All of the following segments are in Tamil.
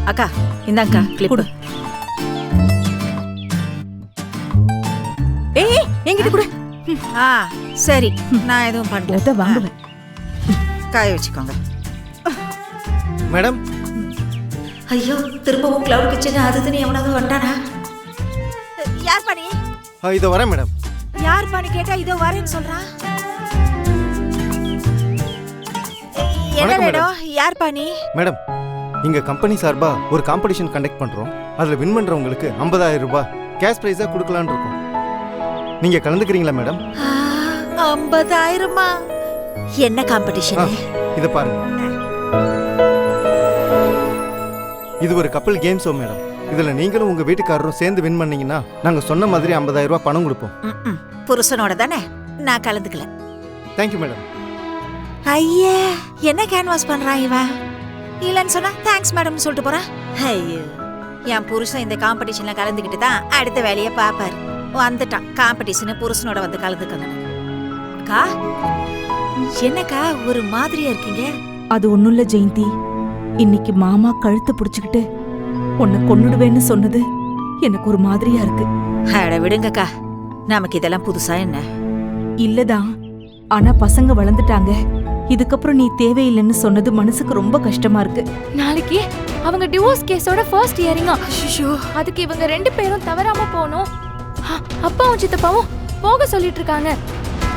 அக்கா இந்தாங்கக்கா கிளிப். ஏய் என்கிட்ட கொடு. சரி நான் எதுவும் பண்ணல. வாங்குவேன். காய வச்சுக்கோங்க. மேடம். ஐயோ திரும்பவும் கிளவுட் கிச்சன் அதுன்னு எவனாவது வந்தானா? யார் பாணி? இதோ வரேன் மேடம். யார் பாணி கேட்டா இதோ வரேன்னு சொல்றான். என்ன வேணும்? யார் பாணி? மேடம், இங்க கம்பெனி சார்பா ஒரு காம்படிஷன் கண்டக்ட் பண்றோம். அதுல வின் பண்றவங்களுக்கு 50,000 ரூபாய் கேஷ் பிரைஸா கொடுக்கலாம்னு இருக்கோம். நீங்க கலந்துக்கிறீங்களா மேடம்? 50,000மா? என்ன காம்படிஷன்? இத பாருங்க. இது ஒரு கப்பல் கேம் ஷோ மேடம். இதுல நீங்களும் உங்க வீட்டுக்காரரும் சேர்ந்து வின் பண்ணீங்கன்னா நாங்க சொன்ன மாதிரி 50,000 ரூபாய் பணம் கொடுப்போம். புருஷனோட தானே, நான் கலந்துக்கல. Thank you madam. ஐயே என்ன கேன்வாஸ் பண்றான் இவன்? இல்லன்னு சொன்னா தேங்க்ஸ் மேடம்னு சொல்லிட்டு போறான். ஐயோ என் புருஷன் இந்த காம்படிஷன்ல கலந்துக்கிட்டு தான் அடுத்த வேலையை பாப்பாரு. வந்துட்டான் காம்படிஷன் புருஷனோட வந்து கலந்துக்கங்க. அக்கா என்னக்கா ஒரு மாதிரியா இருக்கீங்க? அது ஒண்ணும் இல்ல ஜெயந்தி. இன்னைக்கு மாமா கழுத்து புடிச்சுக்கிட்டு உன்னை கொன்னுடுவேன்னு சொன்னது எனக்கு ஒரு மாதிரியா இருக்கு. அட விடுங்கக்கா, நமக்கு இதெல்லாம் புதுசா என்ன? இல்லதான், ஆனா பசங்க வளர்ந்துட்டாங்க. இதுக்கப்புறம் நீ தேவையில்லைன்னு சொன்னது மனசுக்கு ரொம்ப கஷ்டமா இருக்கு. நாளைக்கு அவங்க டிவோர்ஸ் கேஸோட ஃபர்ஸ்ட் ஹியரிங்கா. ஐயோ அதுக்கு இவங்க 2 பேரும் தவறாம போகணும். அப்பாவும் சித்தப்பாவும் போக சொல்லிட்டு இருக்காங்க.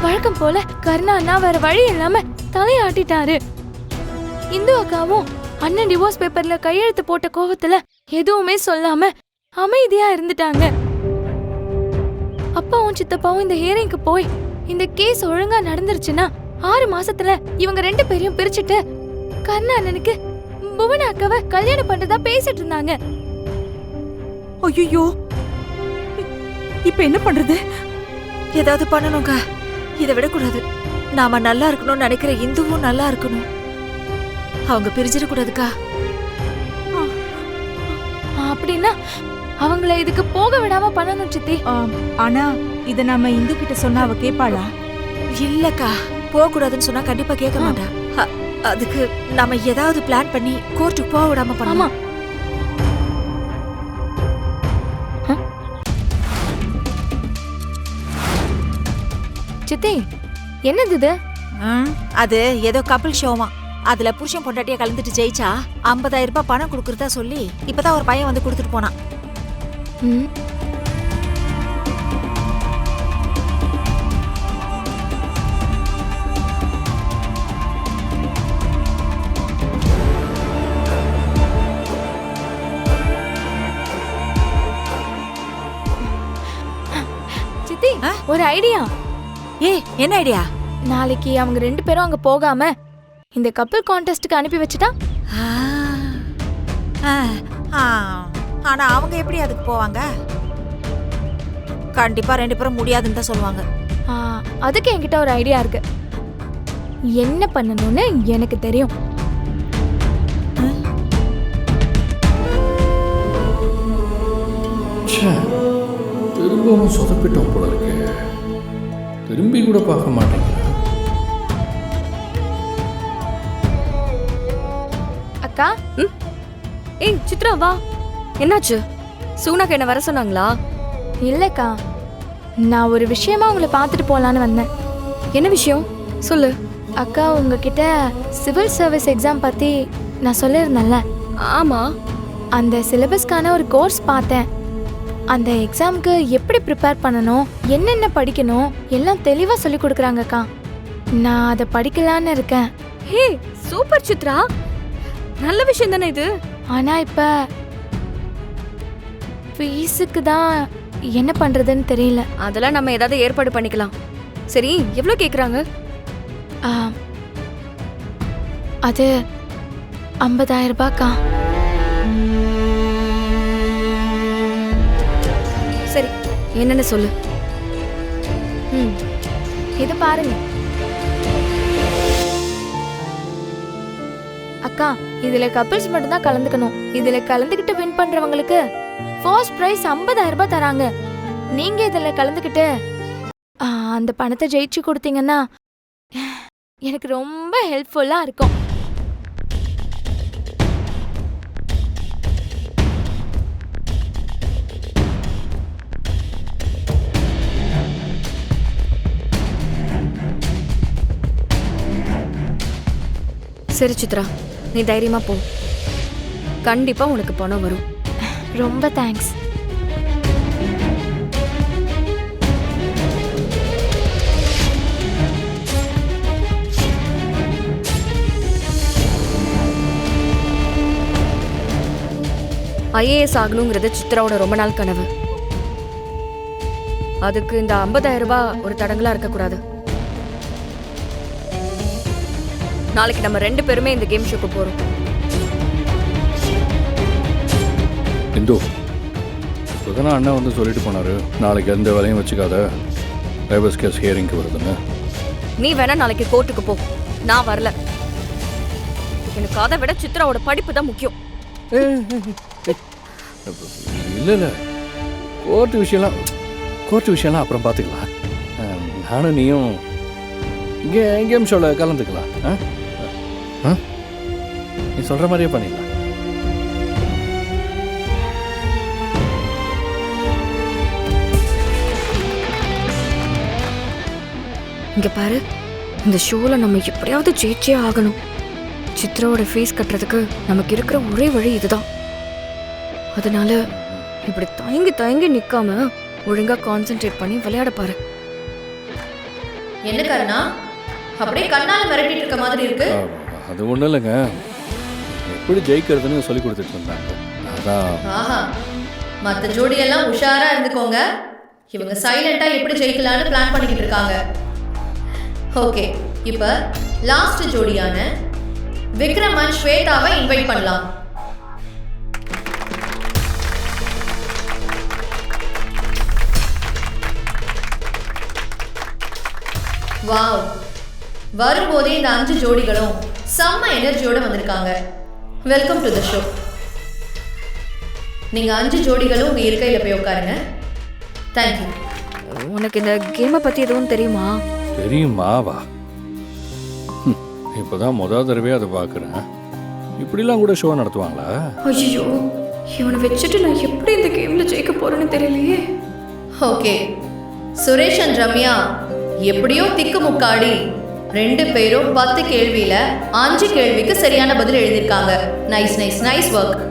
வழக்கம் போல கருணா அண்ணா வேற வழி இல்லாம தலையாட்டிட்டாரு. இந்து அக்காவும் அண்ணன் டிவோர்ஸ் பேப்பர்ல கையெழுத்து போட்ட கோவத்துல எதுவுமே சொல்லாம அமைதியா இருந்துட்டாங்க. அப்பாவும் சித்தப்பாவும் இந்த ஹியரிங்க்கு போய் இந்த கேஸ் ஒழுங்கா நடந்துருச்சுன்னா 6 மாசத்துல இவங்க 2 பேரையும் பிரிச்சுட்டு கருணா அண்ணனுக்கு புவனா அக்காவை கல்யாணம் பண்றதா பேசிட்டு இருந்தாங்க. ஐயோ இப்ப என்ன பண்றது? ஏதாவது பண்ணணும்க்கா. இதை விடக்கூடாது. நாம நல்லா இருக்கணும்னு நினைக்கிற இந்துவும் நல்லா இருக்கணும். அவங்க பிரிஞ்சிடக்கூடாதுக்கா. அப்படின்னா அவங்கள இதுக்கு போக விடாம பண்ணணும் சித்தி. ஆனா இத நாம இந்து கிட்ட சொன்னா அவ கேப்பாளா? இல்லக்கா, போக கூடாதுன்னு சொன்னா கண்டிப்பா கேட்க மாட்டா. அதுக்கு நாம ஏதாவது பிளான் பண்ணி கோர்ட்டுக்கு போக விடாம பண்ணலாம். சித்தி என்னது இது? அது ஏதோ கபில் ஷோமா. அதுல புருஷன் பொண்டாட்டியா கலந்துட்டு ஜெயிச்சா 50,000 ரூபாய் பணம் கொடுக்கறதா சொல்லி இப்பதான் ஒரு பையன் வந்து கொடுத்துட்டு போனான். சித்தி ஒரு ஐடியா. என்ன ஐடியா? நாளைக்கு அவங்க 2 பேரும் அங்க போகாம இந்த கப்பல் கான்டெஸ்ட்க்கு அனுப்பி வச்சுட்டா? ஆனா அவங்க எப்படி அதுக்கு போவாங்க? கண்டிப்பா 2 பேரும் முடியாதுன்னு தான் சொல்லுவாங்க. அதுக்கு என்கிட்ட ஒரு ஐடியா இருக்கு. என்ன பண்ணணும்னு எனக்கு தெரியும். திரும்பவும் சொதப்பிட்டோம் போல இருக்கு. திரும்பி கூட பார்க்க மாட்டேங்க. அக்கா. ஏய் சித்ரா வா. என்னாச்சு? சூனாக்கு என்ன வர சொன்னாங்களா? இல்லக்கா, நான் ஒரு விஷயமா உங்களை பார்த்துட்டு போலான்னு வந்தேன். என்ன விஷயம் சொல்லு. அக்கா உங்ககிட்ட சிவில் சர்வீஸ் எக்ஸாம் பத்தி நான் சொல்லியிருந்தேன்ல. ஆமா, அந்த சிலபஸ்க்கான ஒரு கோர்ஸ் பார்த்தேன். அந்த எக்ஸாமுக்கு எப்படி ப்ரிப்பேர் பண்ணணும், என்னென்ன படிக்கணும் எல்லாம் தெளிவா சொல்லி கொடுக்குறாங்கக்கா. நான் அதை படிக்கலான்னு இருக்கேன். ஹே சூப்பர் சித்ரா, நல்ல விஷயம் தானே இது. ஆனா இப்ப ஃபீஸுக்கு தான் என்ன பண்றதுன்னு தெரியல. அதெல்லாம் நம்ம ஏதாவது ஏற்பாடு பண்ணிக்கலாம். சரி எவ்வளோ கேக்குறாங்க? அது 50,000 ரூபாய்க்கா. சரி என்னன்னு சொல்லு. இது பாருங்க அக்கா, இதுல கப்பிள்ஸ் மட்டும் தான் கலந்துக்கணும். இதுல கலந்துக்கிட்டு வின் பண்றவங்களுக்கு ஃபர்ஸ்ட் பிரைஸ் 50,000 ரூபாய் தராங்க. நீங்க இதுல கலந்துக்கிட்டு அந்த பணத்தை ஜெயிச்சு கொடுத்தீங்கன்னா எனக்கு ரொம்ப ஹெல்ப்ஃபுல்லா இருக்கும். சரி சித்ரா, நீ தைரியமா போ. கண்டிப்பா உனக்கு பணம் வரும். ரொம்ப தேங்க்ஸ். ஐஏஎஸ் ஆகணுங்கிறது சித்ராவோட ரொம்ப நாள் கனவு. அதுக்கு இந்த 50,000 ரூபாய் ஒரு தடங்களா இருக்கக்கூடாது. நாளைக்கு நம்ம 2 பேருமே இந்த கேம் ஷோக்கு போறோம். இந்து, இப்போதானே அண்ணன் வந்து சொல்லிட்டு போனாரு, நாளைக்கு எந்த வேலையும் வச்சுக்காத, டைவர்ஸ் கேஸ் ஹியரிங்க்கு வருதுன்னு. நீ வேணா நாளைக்கு கோர்ட்டுக்கு போ, நான் வரல. எனக்கு அதை விட சித்ராவோட படிப்பு தான் முக்கியம். இல்லை இல்லை, கோர்ட்டு விஷயம்லாம் அப்புறம் பார்த்துக்கலாம். நானும் நீயும் இங்கே கேம் ஷோவில் கலந்துக்கலாம். நீ சொல்கிற மாதிரியே பண்ணிடலாம். இங்க பாரு, இந்த ஷோல நம்ம எப்படியாவது ஜெயிச்சே ஆகணும். சித்ராவோட ஃபீஸ் கட்டுறதுக்கு நமக்கு இருக்கிற ஒரே வழி இதுதான். அதனால இப்படி தயங்கி நிக்காம ஒழுங்கா கான்சென்ட்ரேட் பண்ணி விளையாட பாரு. என்ன காரணா அப்படியே கண்ணால மிரட்டிட்டு இருக்க மாதிரி இருக்கு? அது ஒன்றும் இல்லைங்க, எப்படி ஜெயிக்கிறதுன்னு சொல்லி கொடுத்துட்டு இருந்தாங்க. அதான். ஆஹா, மற்ற ஜோடியெல்லாம் உஷாரா இருந்துக்கோங்க. இவங்க சைலண்டா எப்படி ஜெயிக்கலாம்னு பிளான் பண்ணிக்கிட்டு இருக்காங்க. ஓகே, இப்ப லாஸ்ட் ஜோடியான விக்ரம் அண்ட் ஸ்வேதாவை இன்வைட் பண்ணலாம். வாவ், வரும்போதே இந்த 5 ஜோடிகளும் செம்ம எனர்ஜியோட வந்திருக்காங்க. Welcome to the show. நீங்க 5 ஜோடிகளும் உங்க இருக்கையில போய் உட்காருங்க. தேங்க்யூ. உனக்கு இந்த கேமை பத்தி எதுவும் தெரியுமா? தெரியுமாவா? இப்போதான் முதல் தடவையாக அதை பார்க்குறேன். இப்படிலாம் கூட ஷோ நடத்துவாங்களா? ஐயோ, இவனை வச்சுட்டு நான் எப்படி இந்த கேம்ல ஜெயிக்க போறேன்னு தெரியலையே. ஓகே, சுரேஷ் அண்ட் ரம்யா எப்படியோ திக்கு முக்காடி 2 பேரும் 10 கேள்வியில 5 கேள்விக்கு சரியான பதில் எழுதியிருக்காங்க. Nice nice nice work.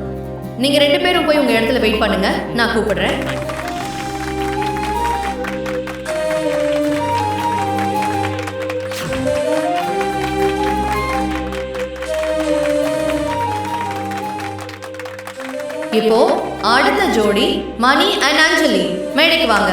நீங்க 2 பேரும் போய் உங்க இடத்துல வெயிட் பண்ணுங்க, நான் கூப்பிடுறேன். இப்போ அடுத்த ஜோடி மணி அண்ட் அஞ்சலி மேடைக்கு வாங்க.